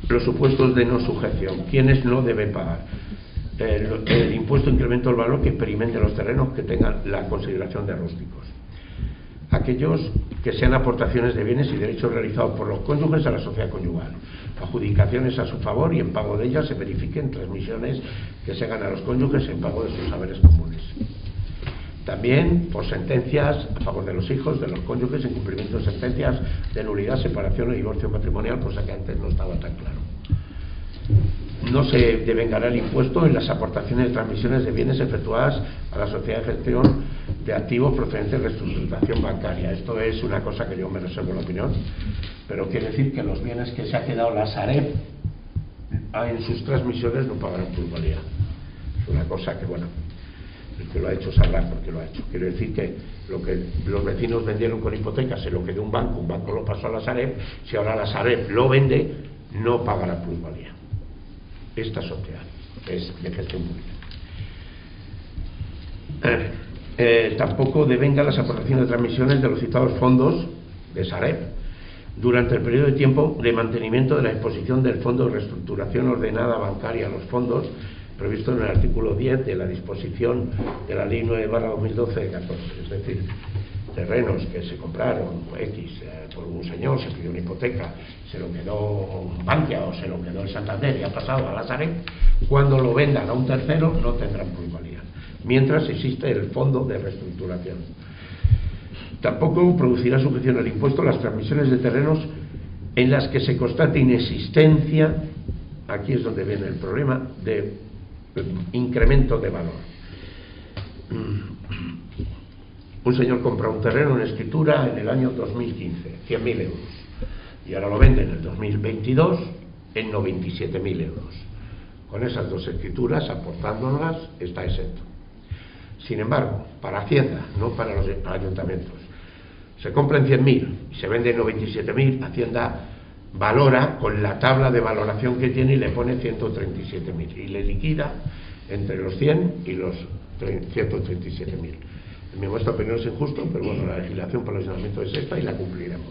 Los supuestos de no sujeción. ¿Quiénes no deben pagar? El impuesto incremento del valor que experimenten los terrenos que tengan la consideración de rústicos. Aquellos que sean aportaciones de bienes y derechos realizados por los cónyuges a la sociedad conyugal, adjudicaciones a su favor y en pago de ellas se verifiquen transmisiones que se hagan a los cónyuges en pago de sus haberes comunes. También por sentencias a favor de los hijos, de los cónyuges, en cumplimiento de sentencias de nulidad, separación o divorcio matrimonial, cosa que antes no estaba tan claro. No se devengará el impuesto en las aportaciones de transmisiones de bienes efectuadas a la sociedad de gestión de activos procedentes de reestructuración bancaria. Esto es una cosa que yo me reservo la opinión, pero quiere decir que los bienes que se ha quedado la Sareb en sus transmisiones no pagarán plusvalía. Es una cosa que, bueno, el que lo ha hecho sabrá por qué lo ha hecho. Quiero decir que lo que los vecinos vendieron con hipoteca se lo quedó un banco lo pasó a la Sareb. Si ahora la Sareb lo vende, no pagará plusvalía. Esta sociedad es de gestión pública. Tampoco devengan las aportaciones de transmisiones de los citados fondos de Sareb durante el periodo de tiempo de mantenimiento de la exposición del Fondo de Reestructuración Ordenada Bancaria a los fondos previsto en el artículo 10 de la disposición de la Ley 9/2012 de 14, es decir, terrenos que se compraron por un señor, se pidió una hipoteca, se lo quedó Bankia o se lo quedó el Santander y ha pasado a la Sareb, cuando lo vendan a un tercero no tendrán plusvalía, mientras existe el fondo de reestructuración. Tampoco producirá sujeción al impuesto las transmisiones de terrenos en las que se constate inexistencia, aquí es donde viene el problema, de incremento de valor. Un señor compra un terreno en escritura en el año 2015, 100.000 euros, y ahora lo vende en el 2022 en 97.000 euros. Con esas dos escrituras, aportándolas, está exento. Sin embargo, para Hacienda, no para los ayuntamientos, se compra en 100.000 y se vende en 97.000, Hacienda valora con la tabla de valoración que tiene y le pone 137.000 y le liquida entre los 100 y los 137.000. En mi modesta opinión es injusto, pero bueno, la legislación para el ayuntamiento es esta y la cumpliremos.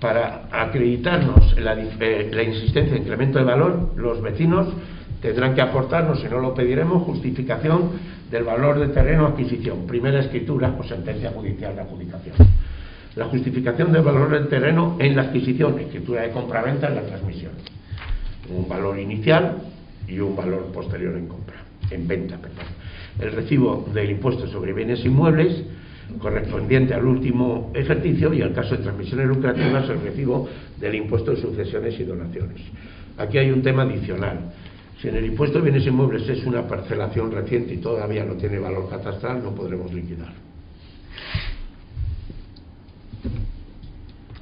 Para acreditarnos la insistencia de incremento de valor, los vecinos tendrán que aportarnos, si no lo pediremos, justificación del valor del terreno adquisición, primera escritura o sentencia judicial de adjudicación. La justificación del valor del terreno en la adquisición, escritura de compraventa en la transmisión. Un valor inicial y un valor posterior en venta. El recibo del impuesto sobre bienes inmuebles correspondiente al último ejercicio y en el caso de transmisiones lucrativas el recibo del impuesto de sucesiones y donaciones. Aquí hay un tema adicional. Si en el impuesto de bienes inmuebles es una parcelación reciente y todavía no tiene valor catastral, no podremos liquidar.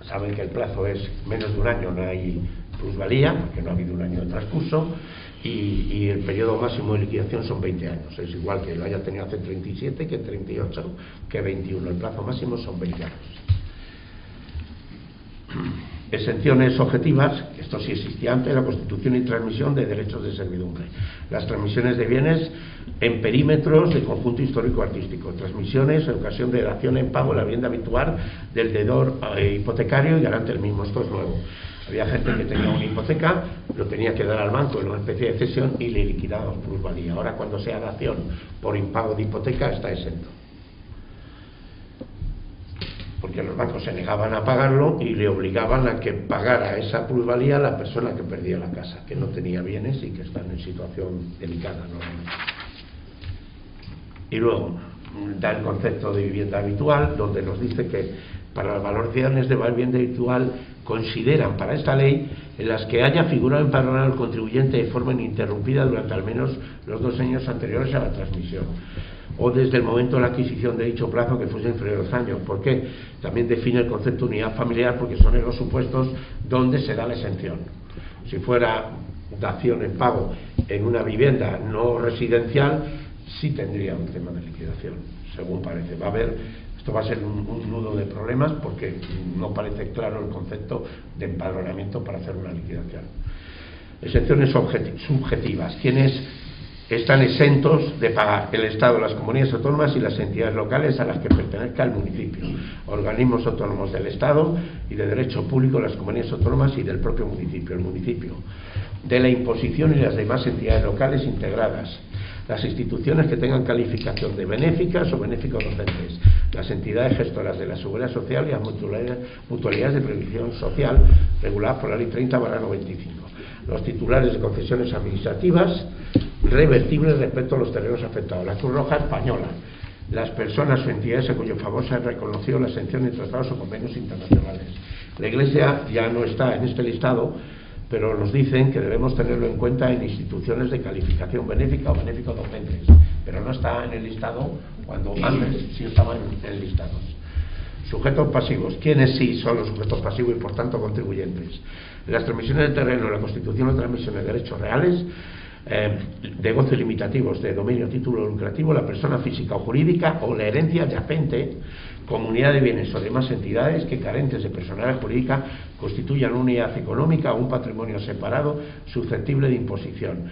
Saben que el plazo es menos de un año, no hay plusvalía, porque no ha habido un año de transcurso, y el periodo máximo de liquidación son 20 años. Es igual que lo haya tenido hace 37, que 38, que 21. El plazo máximo son 20 años. Exenciones objetivas, esto sí existía antes, la constitución y transmisión de derechos de servidumbre. Las transmisiones de bienes en perímetros de conjunto histórico-artístico. Transmisiones en ocasión de dación en pago de la vivienda habitual del deudor hipotecario y garante el mismo. Esto es nuevo. Había gente que tenía una hipoteca, lo tenía que dar al banco en una especie de cesión y le liquidaban plusvalía. Ahora, cuando sea dación por impago de hipoteca, está exento. Porque los bancos se negaban a pagarlo y le obligaban a que pagara esa plusvalía a la persona que perdía la casa, que no tenía bienes y que están en situación delicada normalmente. Y luego da el concepto de vivienda habitual, donde nos dice que para las valoraciones de vivienda habitual consideran para esta ley en las que haya figurado empadronado el contribuyente de forma ininterrumpida durante al menos los 2 años anteriores a la transmisión, o desde el momento de la adquisición de dicho plazo que fuese inferior a 2 años. ¿Por qué? También define el concepto de unidad familiar, porque son en los supuestos donde se da la exención. Si fuera dación en pago en una vivienda no residencial, sí tendría un tema de liquidación, según parece. Esto va a ser un nudo de problemas porque no parece claro el concepto de empadronamiento para hacer una liquidación. Exenciones subjetivas. ¿Quiénes están exentos de pagar el Estado, las comunidades autónomas y las entidades locales a las que pertenezca el municipio, organismos autónomos del Estado y de derecho público, las comunidades autónomas y del propio municipio, el municipio, de la imposición y las demás entidades locales integradas, las instituciones que tengan calificación de benéficas o benéficos docentes, las entidades gestoras de la Seguridad Social y las mutualidades de previsión social reguladas por la Ley 30/95, los titulares de concesiones administrativas revertibles respecto a los terrenos afectados, la Cruz Roja Española, las personas o entidades a cuyo favor se ha reconocido la exención de tratados o convenios internacionales. La Iglesia ya no está en este listado, pero nos dicen que debemos tenerlo en cuenta en instituciones de calificación benéfica o benéficos docentes, pero no está en el listado cuando antes sí estaban en listados. Sujetos pasivos. ¿Quiénes sí son los sujetos pasivos y por tanto contribuyentes? En las transmisiones de terreno, la constitución o transmisiones de derechos reales, de goce limitativos de dominio título lucrativo, la persona física o jurídica o la herencia yacente, comunidad de bienes o demás entidades que carentes de personalidad jurídica constituyan una unidad económica o un patrimonio separado susceptible de imposición.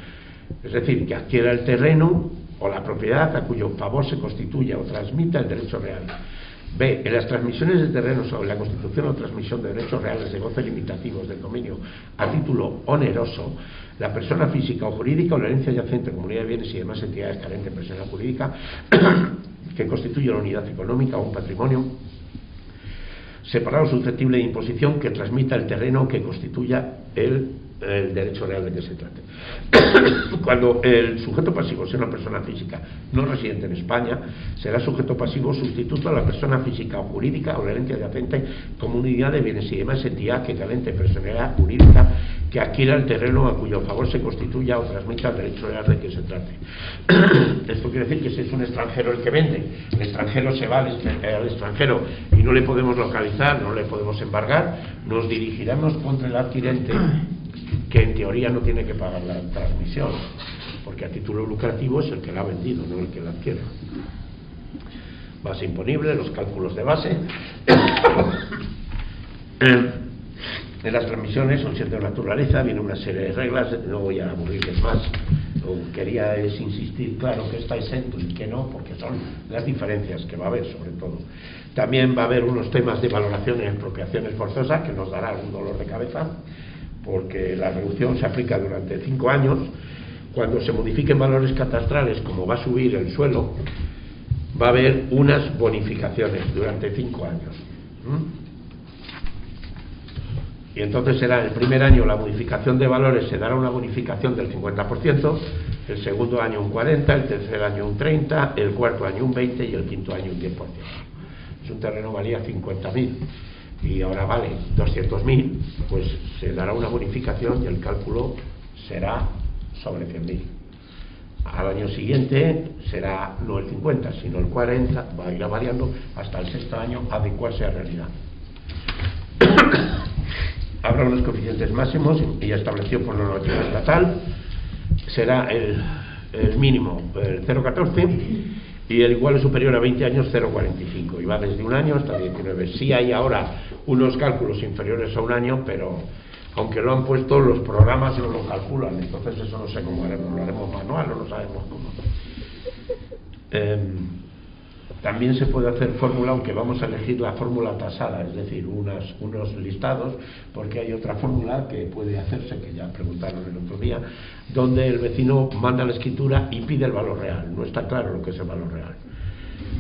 Es decir, que adquiera el terreno o la propiedad a cuyo favor se constituya o transmita el derecho real. B. En las transmisiones de terrenos sobre la constitución o transmisión de derechos reales de goce limitativos del dominio a título oneroso, la persona física o jurídica o la herencia yacente, comunidad de bienes y demás entidades carentes de personalidad jurídica que constituyen una unidad económica o un patrimonio separado susceptible de imposición que transmita el terreno que constituya el derecho real de que se trate. Cuando el sujeto pasivo sea una persona física no residente en España, será sujeto pasivo sustituto a la persona física o jurídica o la herencia yacente como unidad de bienes y demás entidad que carente de personalidad jurídica que adquiera el terreno a cuyo favor se constituya o transmita el derecho real de que se trate. Esto quiere decir que si es un extranjero el que vende, el extranjero se va al extranjero y no le podemos localizar, no le podemos embargar, nos dirigiremos contra el adquirente, que en teoría no tiene que pagar la transmisión, porque a título lucrativo es el que la ha vendido, no el que la adquiere. Base imponible, los cálculos de base. En las transmisiones son siete de naturaleza, viene una serie de reglas, no voy a aburrirles más. Lo que quería es insistir, claro, que está exento y que no, porque son las diferencias que va a haber, sobre todo. También va a haber unos temas de valoración en expropiaciones forzosas que nos dará algún dolor de cabeza, porque la reducción se aplica durante 5 años. Cuando se modifiquen valores catastrales, como va a subir el suelo, va a haber unas bonificaciones durante 5 años. Y entonces será el primer año la modificación de valores, se dará una bonificación del 50%, el segundo año un 40%, el tercer año un 30%, el cuarto año un 20% y el quinto año un 10%. Si un terreno valía 50.000 y ahora vale 200.000, pues se dará una bonificación y el cálculo será sobre 100.000. Al año siguiente será no el 50, sino el 40, va a ir variando hasta el sexto año, adecuarse a realidad. Habrá unos coeficientes máximos y establecido por la normativa estatal, será el mínimo el 0,14 y el igual o superior a 20 años 0,45 y va desde un año hasta 19. Sí hay ahora unos cálculos inferiores a un año, pero aunque lo han puesto, los programas no lo calculan, entonces eso no sé cómo haremos, lo haremos manual o no sabemos cómo. También se puede hacer fórmula, aunque vamos a elegir la fórmula tasada, es decir, unos listados, porque hay otra fórmula que puede hacerse, que ya preguntaron el otro día, donde el vecino manda la escritura y pide el valor real, no está claro lo que es el valor real.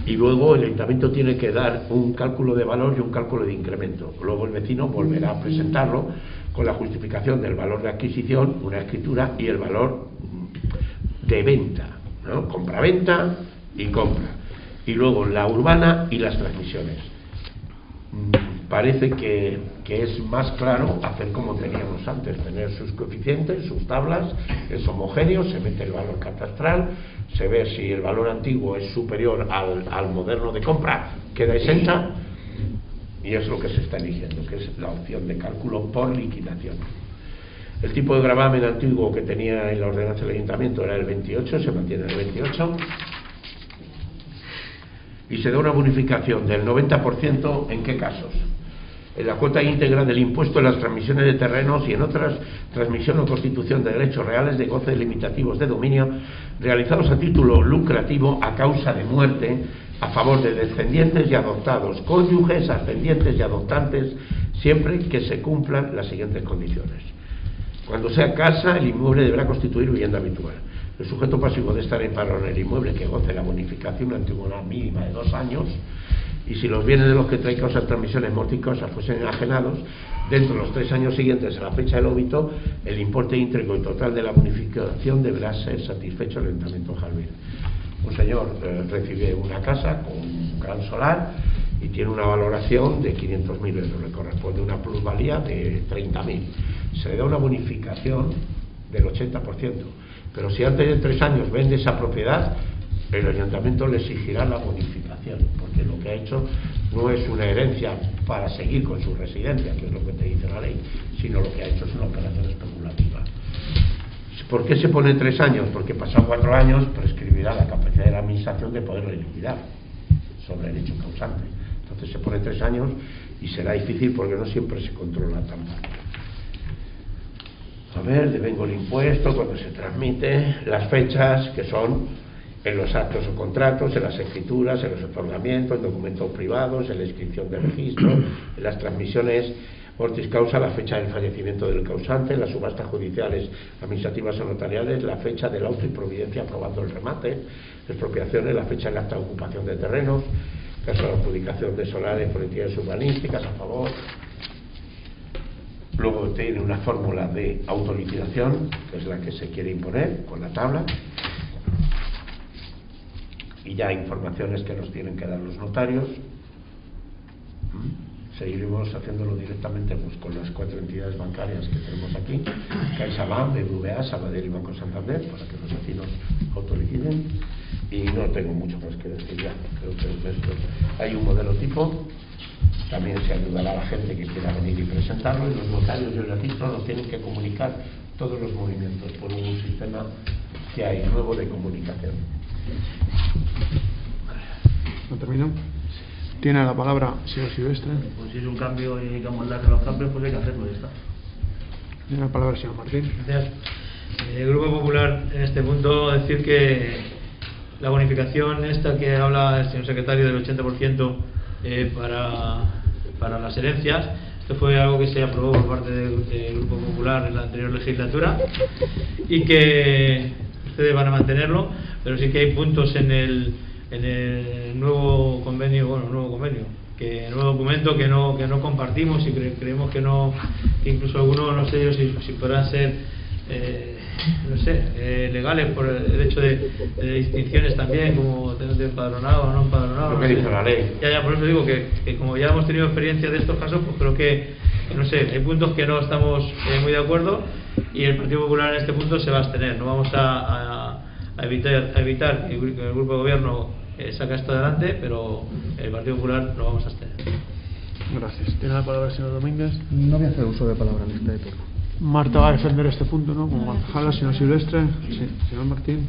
Y luego el ayuntamiento tiene que dar un cálculo de valor y un cálculo de incremento. Luego el vecino volverá a presentarlo con la justificación del valor de adquisición, una escritura, y el valor de venta, ¿no? Compra-venta y compra. Y luego la urbana y las transmisiones. Parece que es más claro hacer como teníamos antes, tener sus coeficientes, sus tablas, es homogéneo, se mete el valor catastral, se ve si el valor antiguo es superior al moderno de compra, queda exenta, y es lo que se está eligiendo, que es la opción de cálculo por liquidación. El tipo de gravamen antiguo que tenía en la ordenanza del ayuntamiento era el 28, se mantiene el 28, y se da una bonificación del 90%, ¿en qué casos? En la cuota íntegra del impuesto en las transmisiones de terrenos y en otras transmisión o constitución de derechos reales de goce limitativos de dominio realizados a título lucrativo a causa de muerte a favor de descendientes y adoptados, cónyuges, ascendientes y adoptantes, siempre que se cumplan las siguientes condiciones. Cuando sea casa, el inmueble deberá constituir vivienda habitual. El sujeto pasivo de estar en paro en el inmueble que goce la bonificación una antigüedad mínima de 2 años, y si los bienes de los que trae causas transmisiones morticosas fuesen enajenados, dentro de los 3 años siguientes a la fecha del óbito, el importe íntegro y total de la bonificación deberá ser satisfecho el Ayuntamiento de Jalvir. Un señor recibe una casa con un gran solar y tiene una valoración de 500.000 euros, le corresponde una plusvalía de 30.000. Se le da una bonificación del 80%, pero si antes de 3 años vende esa propiedad, el ayuntamiento le exigirá la bonificación, porque lo que ha hecho no es una herencia para seguir con su residencia, que es lo que te dice la ley, sino lo que ha hecho es una operación especulativa. ¿Por qué se pone 3 años? Porque pasados 4 años prescribirá la capacidad de la administración de poder liquidar sobre el hecho causante. Entonces se pone 3 años y será difícil porque no siempre se controla tan fácil. A ver, devengo el impuesto, cuando se transmite, las fechas que son en los actos o contratos, en las escrituras, en los otorgamientos, en documentos privados, en la inscripción de registro, en las transmisiones mortis causa, la fecha del fallecimiento del causante, en las subastas judiciales, administrativas o notariales, la fecha del auto y providencia aprobando el remate, expropiaciones, la fecha del acta de ocupación de terrenos, caso de adjudicación de solares por entidades urbanísticas a favor. Luego tiene una fórmula de autoliquidación, que es la que se quiere imponer con la tabla, y ya informaciones que nos tienen que dar los notarios. Seguiremos haciéndolo directamente pues, con las 4 entidades bancarias que tenemos aquí: CaixaBank, BBVA, Sabadell y Banco Santander, para que los vecinos autoliquiden. Y no tengo mucho más que decir ya, creo que esto hay un modelo tipo. También se ayudará a la gente que quiera venir y presentarlo, y los notarios y el registro nos tienen que comunicar todos los movimientos por un sistema que hay nuevo de comunicación. ¿No termino? Tiene la palabra señor Silvestre. Pues si es un cambio y hay que amoldarse a los cambios, pues hay que hacerlo, ya está. Tiene la palabra señor Martín. Gracias. El Grupo Popular, en este punto, decir que la bonificación esta que habla el señor secretario del 80% para las herencias, esto fue algo que se aprobó por parte del Grupo Popular en la anterior legislatura y que ustedes van a mantenerlo, pero sí que hay puntos en el nuevo convenio, que el nuevo documento que no compartimos y creemos que incluso algunos, no sé yo si podrán ser legales por el hecho de distinciones también, como tener de empadronado o no empadronado. Lo que dice la ley. Ya, por eso digo que como ya hemos tenido experiencia de estos casos, pues creo que no sé, hay puntos que no estamos muy de acuerdo, y el Partido Popular en este punto se va a abstener. No vamos a evitar que el Grupo de Gobierno saque esto adelante, pero el Partido Popular lo vamos a abstener. Gracias. Tiene la palabra el señor Domínguez. No voy a hacer uso de palabra en este turno. Marta va a defender este punto, ¿no? Como concejala, señor Silvestre. Sí. Señor Martín.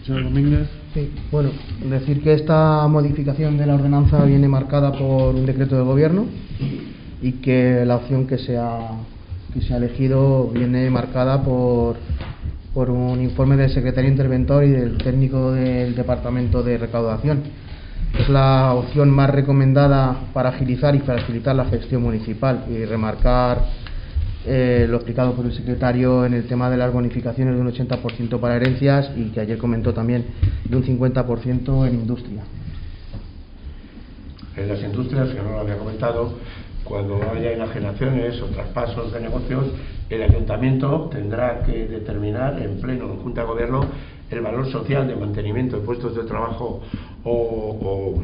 Señor Domínguez. Sí, bueno, decir que esta modificación de la ordenanza viene marcada por un decreto de gobierno y que la opción que se ha elegido viene marcada por un informe del secretario interventor y del técnico del departamento de recaudación. Es la opción más recomendada para agilizar y facilitar la gestión municipal y remarcar lo explicado por el secretario en el tema de las bonificaciones de un 80% para herencias, y que ayer comentó también de un 50% en industria. En las industrias, que no lo había comentado, cuando haya enajenaciones o traspasos de negocios, el ayuntamiento tendrá que determinar en pleno en Junta de Gobierno el valor social de mantenimiento de puestos de trabajo o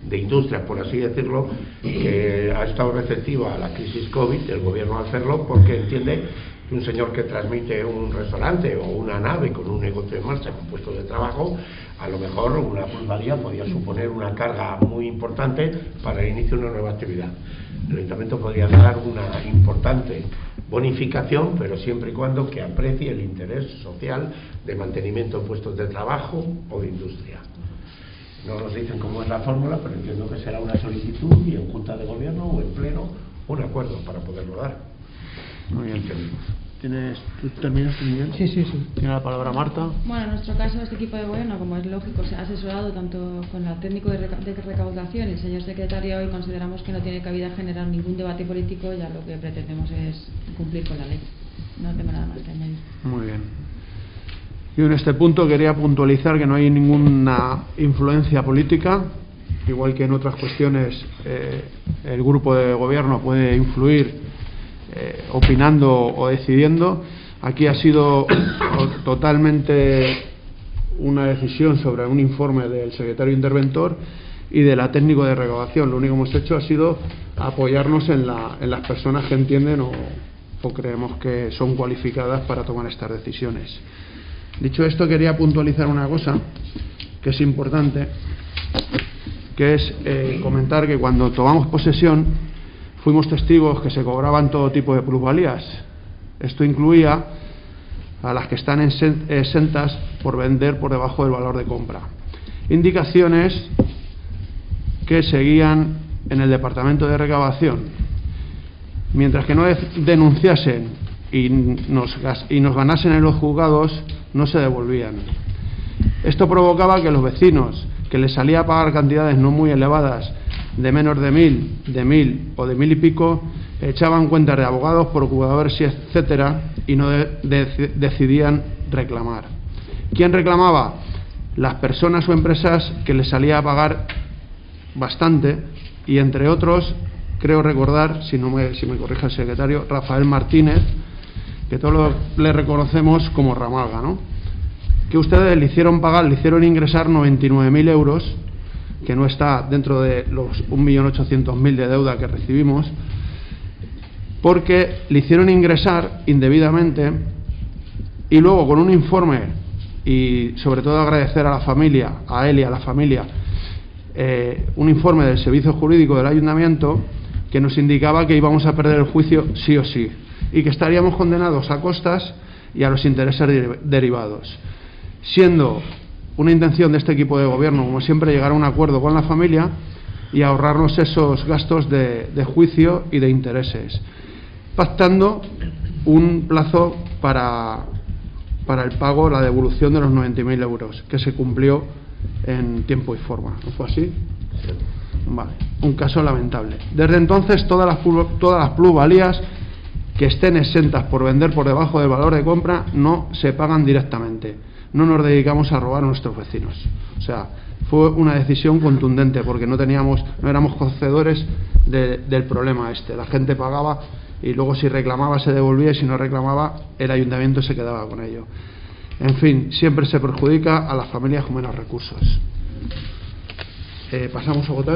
de industria, por así decirlo, que ha estado receptiva a la crisis COVID, el gobierno al hacerlo, porque entiende que un señor que transmite un restaurante o una nave con un negocio en marcha con puestos de trabajo, a lo mejor una plusvalía podría suponer una carga muy importante para el inicio de una nueva actividad. El ayuntamiento podría dar una importante bonificación, pero siempre y cuando que aprecie el interés social de mantenimiento de puestos de trabajo o de industria. No nos dicen cómo es la fórmula, pero entiendo que será una solicitud y en Junta de Gobierno o en Pleno un acuerdo para poderlo dar. Muy bien. ¿Tú terminaste, Miguel? Sí. Tiene la palabra Marta. Bueno, en nuestro caso, este equipo de gobierno, como es lógico, se ha asesorado tanto con el técnico de recaudación y el señor secretario, y consideramos que no tiene cabida generar ningún debate político, ya lo que pretendemos es cumplir con la ley. No tengo nada más que añadir. Muy bien. Yo en este punto quería puntualizar que no hay ninguna influencia política, igual que en otras cuestiones el grupo de gobierno puede influir opinando o decidiendo. Aquí ha sido totalmente una decisión sobre un informe del secretario interventor y de la técnico de recaudación. Lo único que hemos hecho ha sido apoyarnos en las personas que entienden o creemos que son cualificadas para tomar estas decisiones. Dicho esto, quería puntualizar una cosa que es importante, que es comentar que cuando tomamos posesión fuimos testigos que se cobraban todo tipo de plusvalías. Esto incluía a las que están exentas por vender por debajo del valor de compra. Indicaciones que seguían en el departamento de recaudación. Mientras que no denunciasen y nos ganasen en los juzgados, no se devolvían. Esto provocaba que los vecinos, que les salía a pagar cantidades no muy elevadas, de menos de 1.000 o de 1.000 y pico, echaban cuentas de abogados, procuradores, etcétera, y no decidían reclamar. ¿Quién reclamaba? Las personas o empresas que les salía a pagar bastante, y entre otros, creo recordar, si me corrige el secretario, Rafael Martínez, que todos le reconocemos como Ramalga, ¿no? Que ustedes le hicieron ingresar 99.000 euros, que no está dentro de los 1.800.000 de deuda que recibimos, porque le hicieron ingresar indebidamente, y luego con un informe, y sobre todo agradecer a la familia, a él y a la familia, un informe del servicio jurídico del ayuntamiento que nos indicaba que íbamos a perder el juicio sí o sí, y que estaríamos condenados a costas y a los intereses derivados, siendo una intención de este equipo de gobierno, como siempre, llegar a un acuerdo con la familia y ahorrarnos esos gastos de juicio y de intereses, pactando un plazo para el pago, la devolución de los 90.000 euros, que se cumplió en tiempo y forma. ¿No fue así? Vale. Un caso lamentable. Desde entonces, todas las plusvalías que estén exentas por vender por debajo del valor de compra no se pagan directamente. No nos dedicamos a robar a nuestros vecinos. O sea, fue una decisión contundente, porque no éramos conocedores del problema este. La gente pagaba y luego, si reclamaba, se devolvía, y si no reclamaba, el ayuntamiento se quedaba con ello. En fin, siempre se perjudica a las familias con menos recursos. Pasamos a votar.